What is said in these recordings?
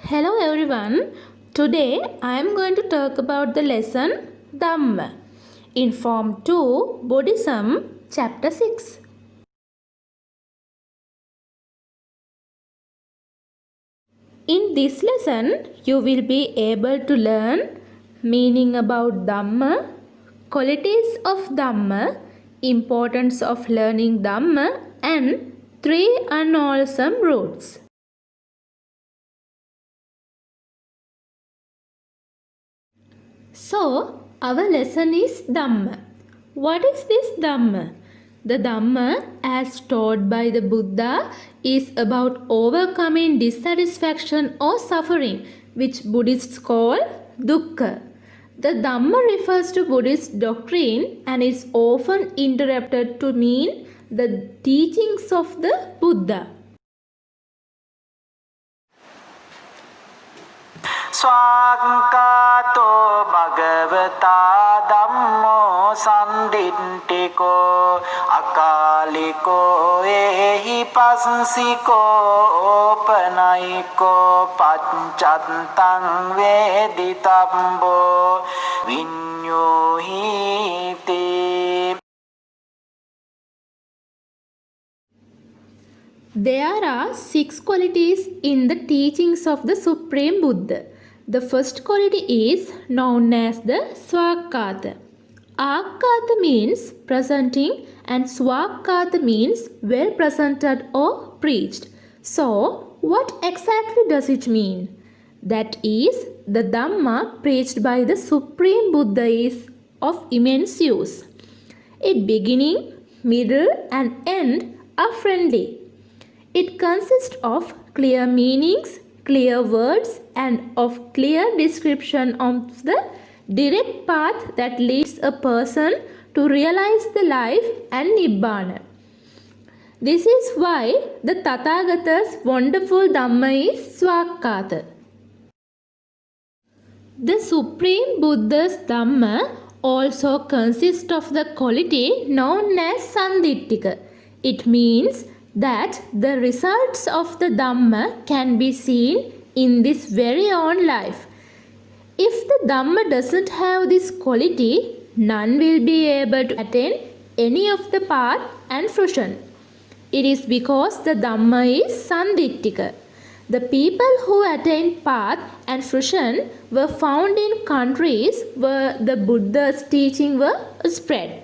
Hello everyone. Today I am going to talk about the lesson Dhamma in Form 2 Buddhism Chapter 6. In this lesson you will be able to learn meaning about Dhamma, qualities of Dhamma, importance of learning Dhamma and 3 unwholesome roots. So, our lesson is Dhamma. What is this Dhamma? The Dhamma, as taught by the Buddha, is about overcoming dissatisfaction or suffering, which Buddhists call dukkha. The Dhamma refers to Buddhist doctrine and is often interpreted to mean the teachings of the Buddha. ස්වාග්කාතෝ භගවතා ධම්මෝ සන්දිට්ඨිකෝ අකාලිකෝ එහි පස්සිකෝ ඕපනයිකෝ පච්චත්තං වේදිතබ්බෝ විඤ්ඤෝහිති. There are 6 qualities in the teachings of the Supreme Buddha. The first quality is known as the Swakkhata. Akkhata means presenting and Swakkhata means well presented or preached. So, what exactly does it mean? That is, the Dhamma preached by the Supreme Buddha is of immense use. Its beginning, middle and end are friendly. It consists of clear meanings, clear words and of clear description of the direct path that leads a person to realize the life and Nibbana. This is why the Tathagata's wonderful Dhamma is Swakkhata. The Supreme Buddha's Dhamma also consists of the quality known as Sandittika. It means that the results of the Dhamma can be seen in this very own life. If the Dhamma doesn't have this quality, none will be able to attain any of the path and fruition. It is because the Dhamma is Sandittika. The people who attained path and fruition were found in countries where the Buddha's teaching were spread.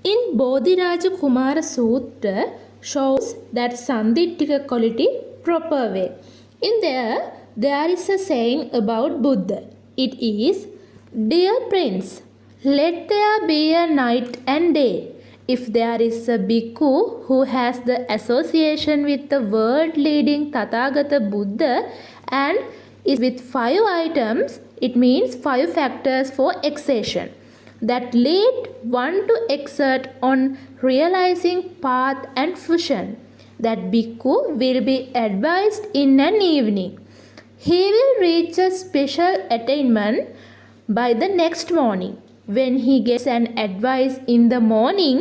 In Bodhiraja Kumara Sutra shows that Sandittika quality proper way. In there is a saying about Buddha. It is, "Dear Prince, let there be a night and day. If there is a bhikkhu who has the association with the world leading Tathagata Buddha and is with 5 items, it means 5 factors for exertion that lead one to exert on realizing path and fruition, that bhikkhu will be advised in an evening. He will reach a special attainment by the next morning. When he gets an advice in the morning,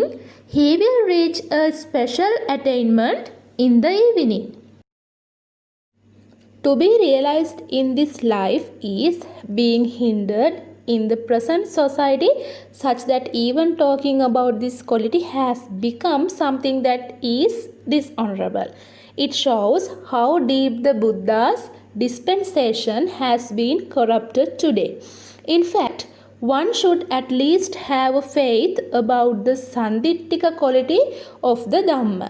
he will reach a special attainment in the evening." To be realized in this life is being hindered in the present society such that even talking about this quality has become something that is dishonorable. It shows how deep the Buddha's dispensation has been corrupted today. In fact, one should at least have a faith about the Sandittika quality of the Dhamma.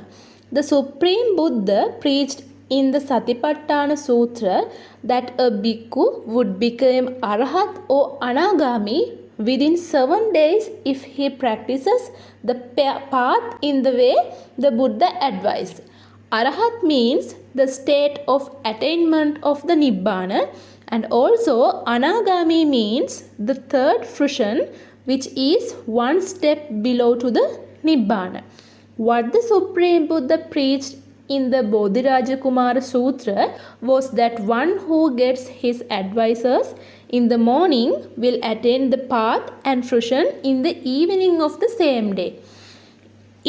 The Supreme Buddha preached in the Satipatthana Sutra that a bhikkhu would become Arahat or Anagami within 7 days if he practices the path in the way the Buddha advised. Arahat means the state of attainment of the Nibbana, and also Anagami means the third fruition, which is one step below to the Nibbana. What the Supreme Buddha preached in the Bodhiraja Kumara Sutra was that one who gets his advisors in the morning will attain the path and fruition in the evening of the same day.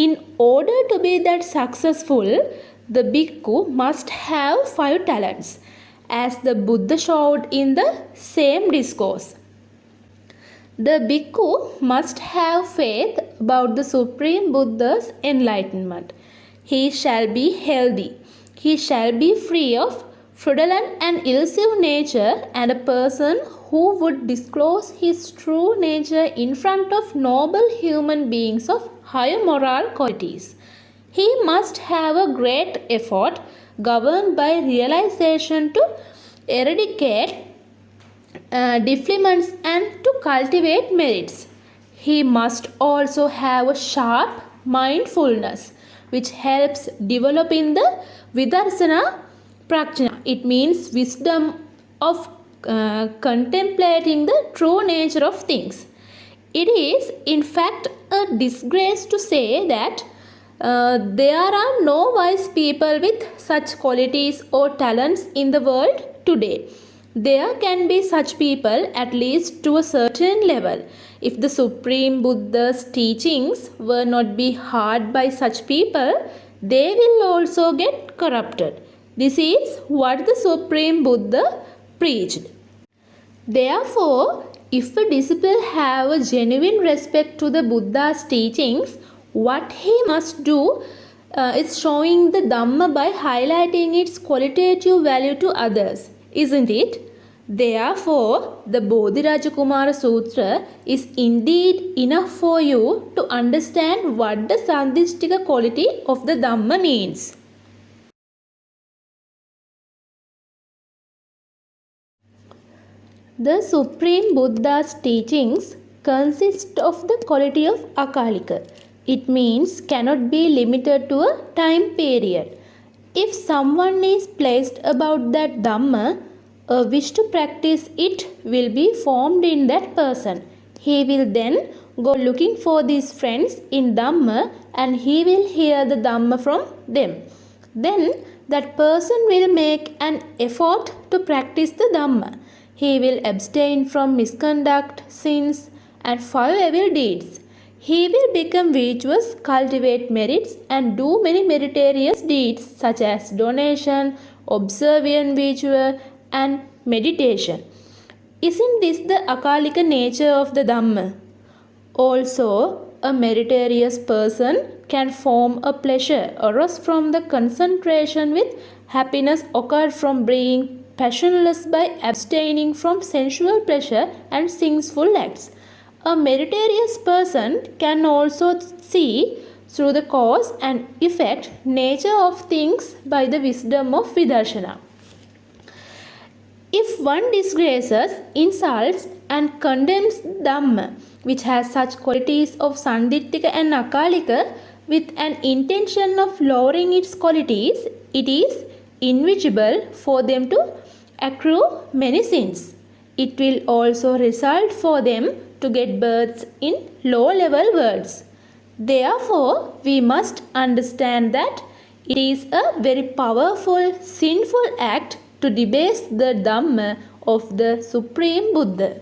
In order to be that successful, the bhikkhu must have 5 talents, as the Buddha showed in the same discourse. The bhikkhu must have faith about the Supreme Buddha's enlightenment. He shall be healthy. He shall be free of fraudulent and elusive nature, and a person who would disclose his true nature in front of noble human beings of higher moral qualities. He must have a great effort governed by realization to eradicate defilements and to cultivate merits. He must also have a sharp mindfulness which helps develop in the Vidarsana Prakshana. It means wisdom of contemplating the true nature of things. It is, in fact, a disgrace to say that there are no wise people with such qualities or talents in the world today. There can be such people at least to a certain level. If the Supreme Buddha's teachings were not be heard by such people, they will also get corrupted. This is what the Supreme Buddha preached. Therefore, if a disciple have a genuine respect to the Buddha's teachings, what he must do is showing the Dhamma by highlighting its qualitative value to others, isn't it? Therefore, the Bodhirajakumara Sutra is indeed enough for you to understand what the Sandishtika quality of the Dhamma means. The Supreme Buddha's teachings consist of the quality of Akalika. It means cannot be limited to a time period. If someone is placed about that Dhamma, a wish to practice it will be formed in that person. He will then go looking for these friends in Dhamma and he will hear the Dhamma from them. Then that person will make an effort to practice the Dhamma. He will abstain from misconduct, sins, and 5 evil deeds. He will become virtuous, cultivate merits, and do many meritorious deeds such as donation, observance virtue, and meditation. Isn't this the Akalika nature of the Dhamma? Also, a meritorious person can form a pleasure arose from the concentration with happiness occurred from being passionless by abstaining from sensual pleasure and sinful acts. A meritorious person can also see through the cause and effect nature of things by the wisdom of Vidarsana. If one disgraces, insults, and condemns Dhamma, which has such qualities of Sandittika and Akalika, with an intention of lowering its qualities, it is inevitable for them to accrue many sins. It will also result for them to get births in low-level worlds. Therefore, we must understand that it is a very powerful, sinful act to debase the Dhamma of the Supreme Buddha.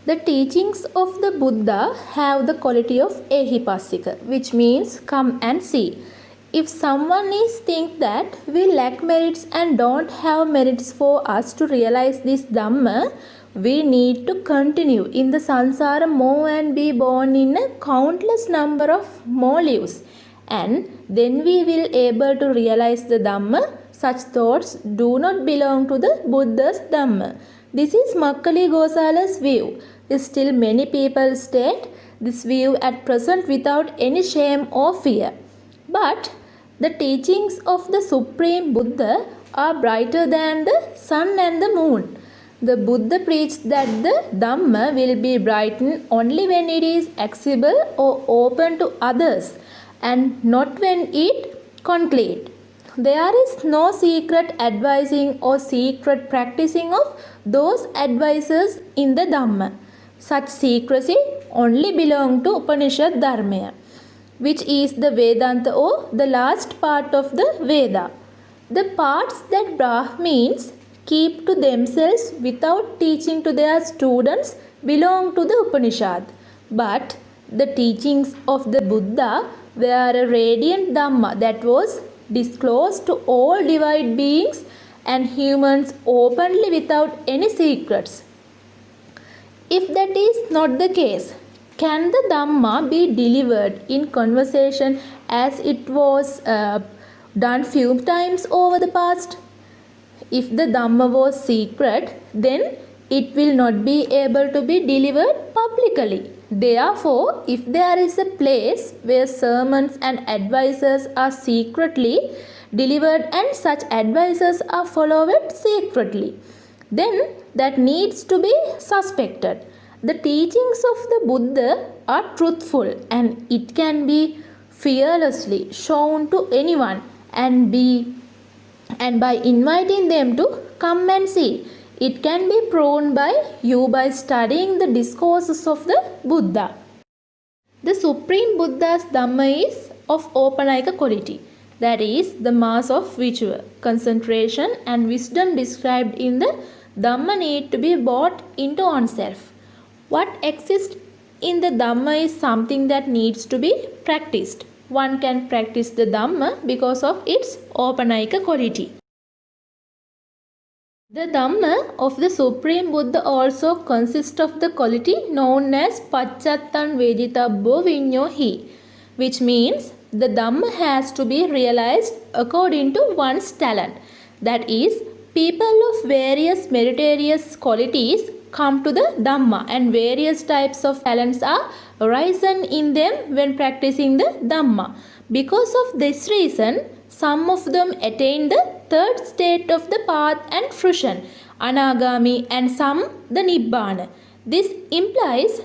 The teachings of the Buddha have the quality of ehipassika, which means come and see. If someone is think that we lack merits and don't have merits for us to realize this Dhamma, we need to continue in the samsara more and be born in a countless number of more lives. And then we will able to realize the Dhamma. Such thoughts do not belong to the Buddha's Dhamma. This is Makkali Gosala's view. Still many people state this view at present without any shame or fear. But the teachings of the Supreme Buddha are brighter than the sun and the moon. The Buddha preached that the Dhamma will be brightened only when it is accessible or open to others, and not when it concluded. There is no secret advising or secret practicing of those advices in the Dhamma. Such secrecy only belongs to Upanishad Dharma, which is the Vedanta or the last part of the Veda. The parts that Brahmins keep to themselves without teaching to their students belong to the Upanishad. But the teachings of the Buddha were a radiant Dhamma that was disclosed to all divine beings and humans openly without any secrets. If that is not the case, can the Dhamma be delivered in conversation as it was done few times over the past? If the Dhamma was secret, then it will not be able to be delivered publicly. Therefore, if there is a place where sermons and advices are secretly delivered and such advices are followed secretly, then that needs to be suspected. The teachings of the Buddha are truthful and it can be fearlessly shown to anyone and by inviting them to come and see. It can be proven by you by studying the discourses of the Buddha. The Supreme Buddha's Dhamma is of Opanayika quality, that is, the mass of virtue, concentration, and wisdom described in the Dhamma need to be brought into oneself. What exists in the Dhamma is something that needs to be practiced. One can practice the Dhamma because of its Opanayika quality. The Dhamma of the Supreme Buddha also consists of the quality known as Paccattan Vejitabbo Vinyo Hi, which means the Dhamma has to be realized according to one's talent. That is, people of various meritorious qualities come to the Dhamma and various types of talents are arisen in them when practicing the Dhamma. Because of this reason, some of them attain the third state of the path and fruition, Anagami, and some the Nibbana. This implies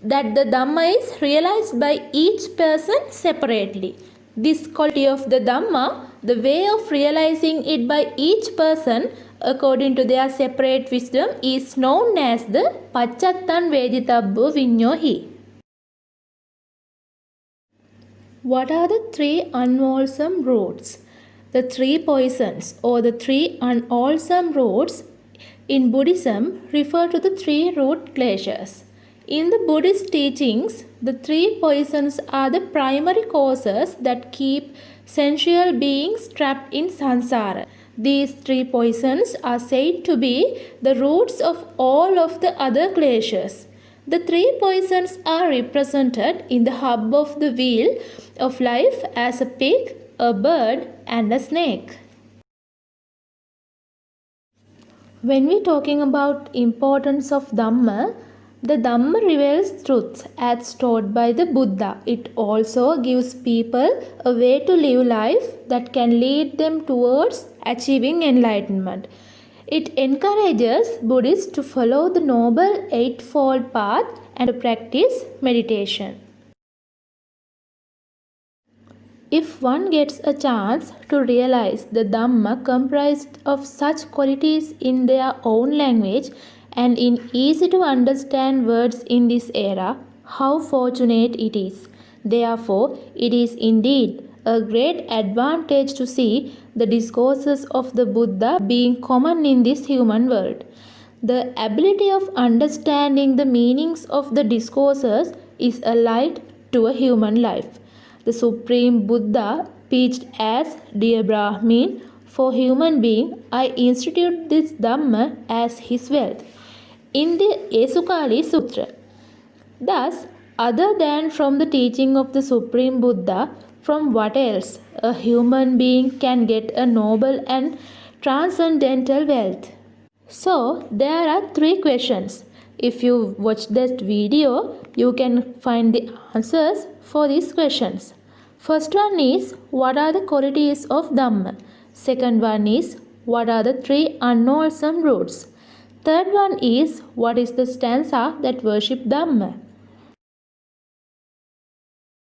that the Dhamma is realized by each person separately. This quality of the Dhamma, the way of realizing it by each person according to their separate wisdom, is known as the Paccattan Vejitabbo Vinyo Hi. What are the three unwholesome roots? The three poisons or the three unwholesome roots in Buddhism refer to the three root kleshas. In the Buddhist teachings, the three poisons are the primary causes that keep sensual beings trapped in samsara. These three poisons are said to be the roots of all of the other kleshas. The three poisons are represented in the hub of the wheel of life as a pig, a bird, and a snake. When we are talking about importance of Dhamma, the Dhamma reveals truths as taught by the Buddha. It also gives people a way to live life that can lead them towards achieving enlightenment. It encourages Buddhists to follow the Noble Eightfold Path and to practice meditation. If one gets a chance to realize the Dhamma comprised of such qualities in their own language and in easy to understand words in this era, how fortunate it is. Therefore, it is indeed a great advantage to see the discourses of the Buddha being common in this human world. The ability of understanding the meanings of the discourses is a light to a human life. The Supreme Buddha preached as, "Dear Brahmin, for human being, I institute this Dhamma as his wealth," in the Esukali Sutra. Thus, other than from the teaching of the Supreme Buddha, from what else a human being can get a noble and transcendental wealth? So, there are three questions. If you watch that video, you can find the answers for these questions. First one is, what are the qualities of Dhamma? Second one is, what are the three unwholesome roots? Third one is, what is the stanza that worship Dhamma?